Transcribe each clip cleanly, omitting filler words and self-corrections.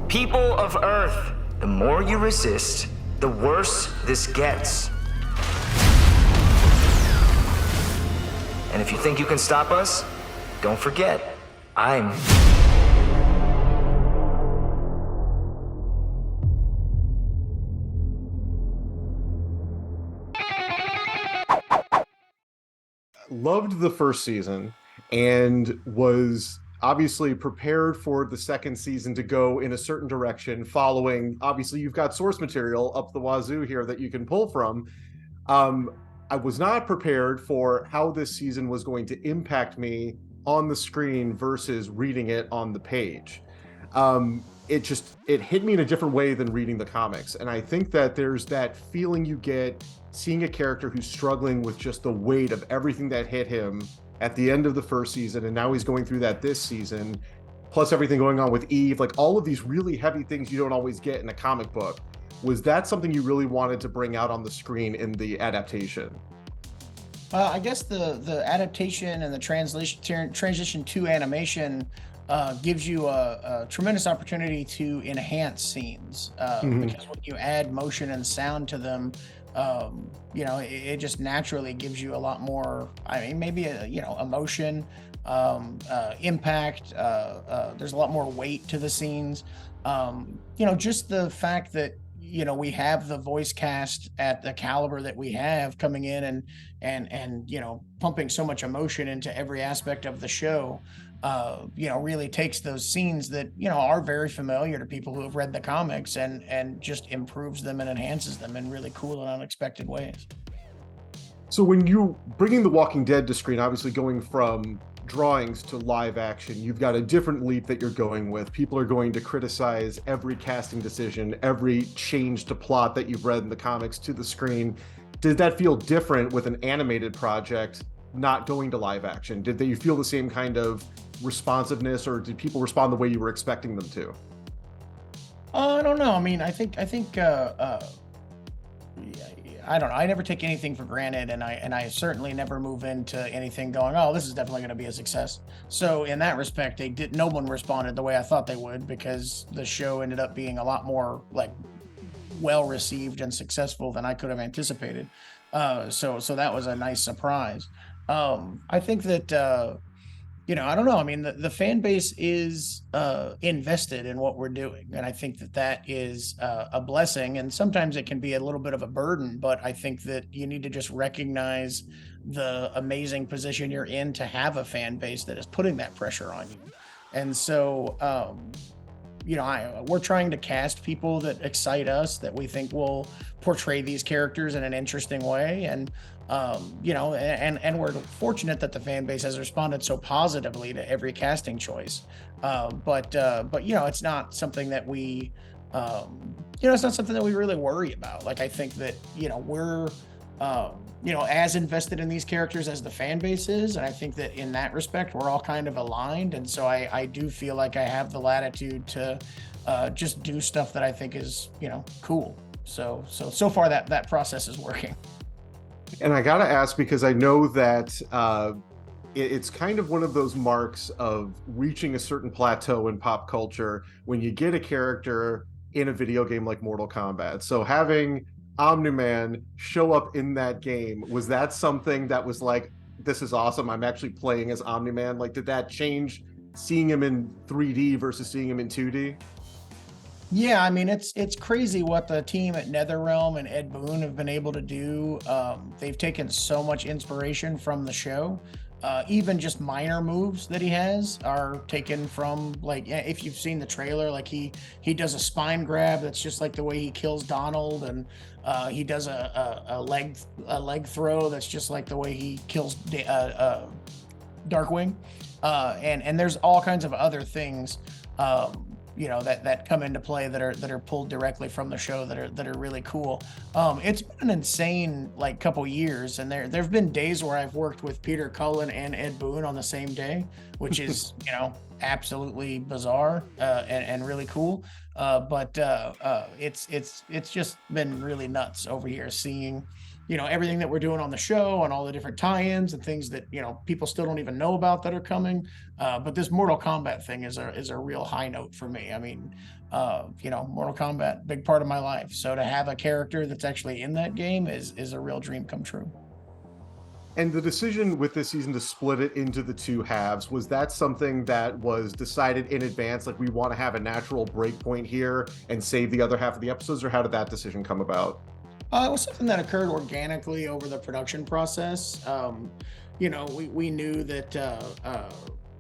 People of Earth, the more you resist, the worse this gets. And if you think you can stop us, don't forget, I'm... Loved the first season and was obviously prepared for the second season to go in a certain direction following. Obviously, you've got source material up the wazoo here that you can pull from. I was not prepared for how this season was going to impact me on the screen versus reading it on the page. It hit me in a different way than reading the comics. And I think that there's that feeling you get seeing a character who's struggling with just the weight of everything that hit him at the end of the first season, and now he's going through that this season, plus everything going on with Eve, like all of these really heavy things you don't always get in a comic book. Was that something you really wanted to bring out on the screen in the adaptation? I guess the adaptation and the transition to animation gives you a tremendous opportunity to enhance scenes because when you add motion and sound to them, it just naturally gives you a lot more. I mean, maybe emotion, impact. There's a lot more weight to the scenes. Just the fact that we have the voice cast at the caliber that we have coming in and pumping so much emotion into every aspect of the show. Really takes those scenes that are very familiar to people who have read the comics and just improves them and enhances them in really cool and unexpected ways. So when you bringing The Walking Dead to screen, obviously going from drawings to live action, you've got a different leap that you're going with. People are going to criticize every casting decision, every change to plot that you've read in the comics to the screen. Did that feel different with an animated project not going to live action? Did you feel the same kind of responsiveness, or did people respond the way you were expecting them to? I don't know. I mean, I think I don't know. I never take anything for granted, and I certainly never move into anything going, oh, this is definitely going to be a success. So in that respect, no one responded the way I thought they would, because the show ended up being a lot more like well received and successful than I could have anticipated. So that was a nice surprise. I think that I don't know. I mean, the fan base is invested in what we're doing. And I think that is a blessing. And sometimes it can be a little bit of a burden, but I think that you need to just recognize the amazing position you're in to have a fan base that is putting that pressure on you. And so, we're trying to cast people that excite us, that we think will portray these characters in an interesting way. And and we're fortunate that the fan base has responded so positively to every casting choice. But it's not something that we, it's not something that we really worry about. Like, I think that, we're, as invested in these characters as the fan base is. And I think that in that respect, we're all kind of aligned. And so I do feel like I have the latitude to just do stuff that I think is, cool. So far that process is working. And I gotta ask, because I know that it's kind of one of those marks of reaching a certain plateau in pop culture when you get a character in a video game like Mortal Kombat. So having OmniMan show up in that game, was that something that was like, this is awesome, I'm actually playing as OmniMan? Like, did that change seeing him in 3D versus seeing him in 2D? Yeah, I mean, it's crazy what the team at NetherRealm and Ed Boon have been able to do. They've taken so much inspiration from the show. Even just minor moves that he has are taken from, like, if you've seen the trailer, like he does a spine grab that's just like the way he kills Donald, and he does a leg throw that's just like the way he kills Darkwing, and there's all kinds of other things that come into play that are pulled directly from the show that are really cool. It's been an insane couple years, and there've been days where I've worked with Peter Cullen and Ed Boon on the same day, which is absolutely bizarre and really cool. But it's just been really nuts over here seeing everything that we're doing on the show and all the different tie-ins and things that, people still don't even know about that are coming. But this Mortal Kombat thing is a real high note for me. I mean, Mortal Kombat, big part of my life. So to have a character that's actually in that game is a real dream come true. And the decision with this season to split it into the two halves, was that something that was decided in advance? Like, we want to have a natural break point here and save the other half of the episodes, or how did that decision come about? It was something that occurred organically over the production process. We knew that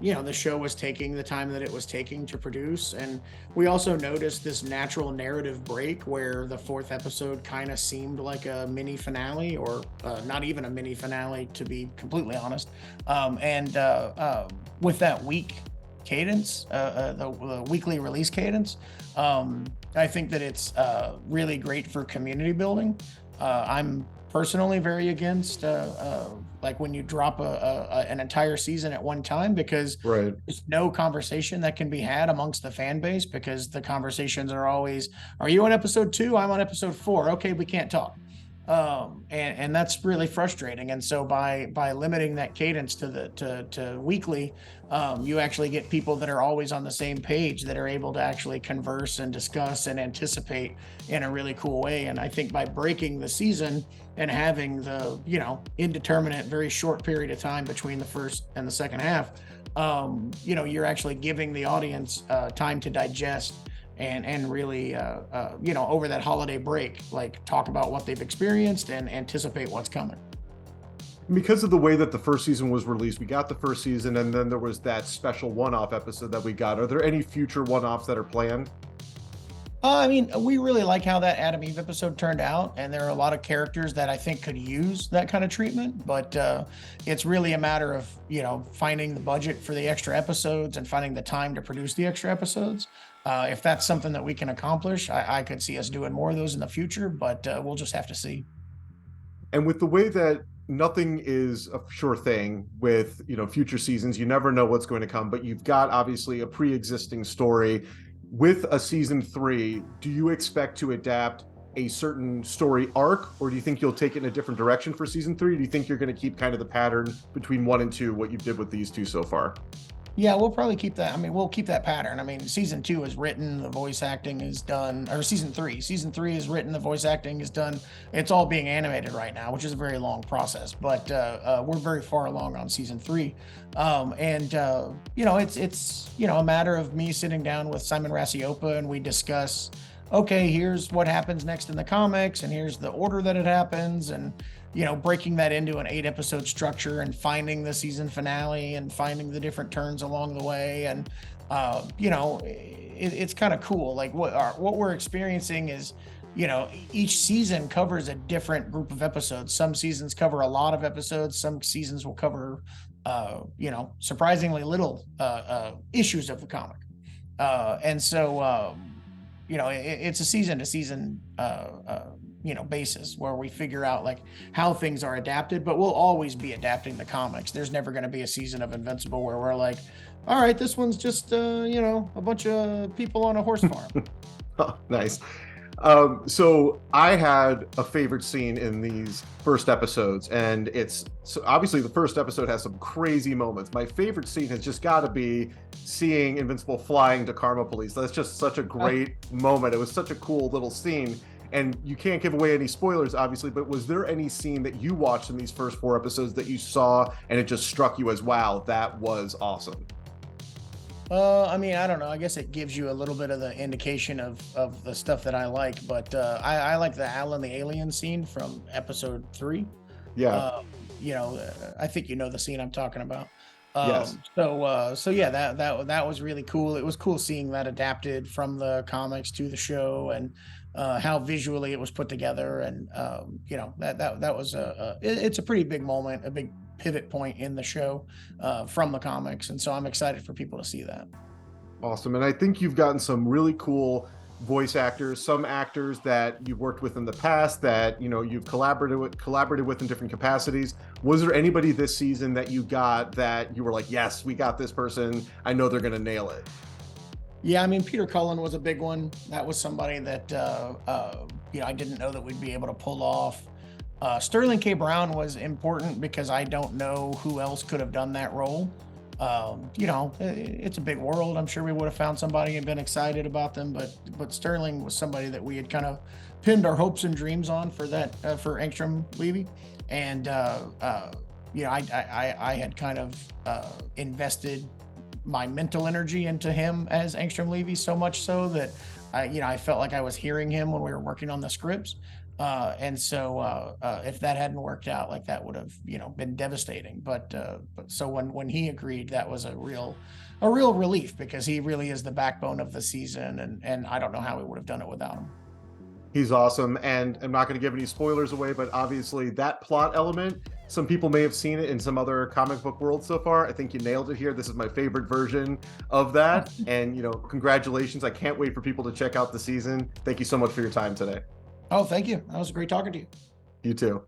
the show was taking the time that it was taking to produce, and we also noticed this natural narrative break where the fourth episode kind of seemed like a mini finale, or not even a mini finale, to be completely honest. With that week cadence, the weekly release cadence, I think that it's really great for community building. I'm personally very against like when you drop an entire season at one time, because Right. there's no conversation that can be had amongst the fan base, because the conversations are always, are you on episode 2? I'm on episode 4. Okay, we can't talk. And that's really frustrating. And so by limiting that cadence to weekly, you actually get people that are always on the same page, that are able to actually converse and discuss and anticipate in a really cool way. And I think by breaking the season and having the, indeterminate, very short period of time between the first and the second half, you're actually giving the audience time to digest and really, over that holiday break, like, talk about what they've experienced and anticipate what's coming. Because of the way that the first season was released, we got the first season, and then there was that special one-off episode that we got. Are there any future one-offs that are planned? We really like how that Adam Eve episode turned out, and there are a lot of characters that I think could use that kind of treatment, but it's really a matter of, finding the budget for the extra episodes and finding the time to produce the extra episodes. If that's something that we can accomplish, I could see us doing more of those in the future, but we'll just have to see. And with the way that nothing is a sure thing with, future seasons, you never know what's going to come, but you've got obviously a pre-existing story. With a season 3, do you expect to adapt a certain story arc, or do you think you'll take it in a different direction for season 3? Do you think you're going to keep kind of the pattern between 1 and 2, what you did with these two so far? Yeah, we'll probably keep that. We'll keep that pattern. Season 2 is written, the voice acting is done, or season 3 is written, the voice acting is done. It's all being animated right now, which is a very long process, but we're very far along on season 3. It's a matter of me sitting down with Simon Rasiopa, and we discuss, okay, here's what happens next in the comics, and here's the order that it happens, and breaking that into an 8-episode structure, and finding the season finale and finding the different turns along the way. And it's kind of cool. Like, what we're experiencing is, each season covers a different group of episodes. Some seasons cover a lot of episodes. Some seasons will cover surprisingly little issues of the comic. It's a season to season basis, where we figure out like how things are adapted, but we'll always be adapting the comics. There's never going to be a season of Invincible where we're like, all right, this one's just a bunch of people on a horse farm. Oh, nice. So I had a favorite scene in these first episodes, and so obviously the first episode has some crazy moments. My favorite scene has just got to be seeing Invincible flying to Karma Police. That's just such a great moment. It was such a cool little scene. And you can't give away any spoilers, obviously, but was there any scene that you watched in these first 4 episodes that you saw and it just struck you as, wow, that was awesome? I don't know. I guess it gives you a little bit of the indication of the stuff that I like, but I like the Alan the Alien scene from episode 3. Yeah. I think the scene I'm talking about. Yes. So yeah, that was really cool. It was cool seeing that adapted from the comics to the show, and how visually it was put together, and that was it's a pretty big moment, a big pivot point in the show from the comics, and so I'm excited for people to see that. Awesome. And I think you've gotten some really cool voice actors, some actors that you've worked with in the past that you've collaborated with in different capacities. Was there anybody this season that you got that you were like, yes, we got this person, I know they're gonna nail it? Yeah, Peter Cullen was a big one. That was somebody that I didn't know that we'd be able to pull off Sterling K. Brown was important because I don't know who else could have done that role. It's a big world. I'm sure we would have found somebody and been excited about them, but Sterling was somebody that we had kind of pinned our hopes and dreams on for that for Angstrom Levy, and I had kind of invested my mental energy into him as Angstrom Levy, so much so that I felt like I was hearing him when we were working on the scripts. And so if that hadn't worked out, like that would have, been devastating. But so when he agreed, that was a real relief, because he really is the backbone of the season, and I don't know how we would have done it without him. He's awesome, and I'm not going to give any spoilers away, but obviously that plot element, some people may have seen it in some other comic book world so far. I think you nailed it here. This is my favorite version of that, and congratulations. I can't wait for people to check out the season. Thank you so much for your time today. Oh, thank you. That was great talking to you. You too.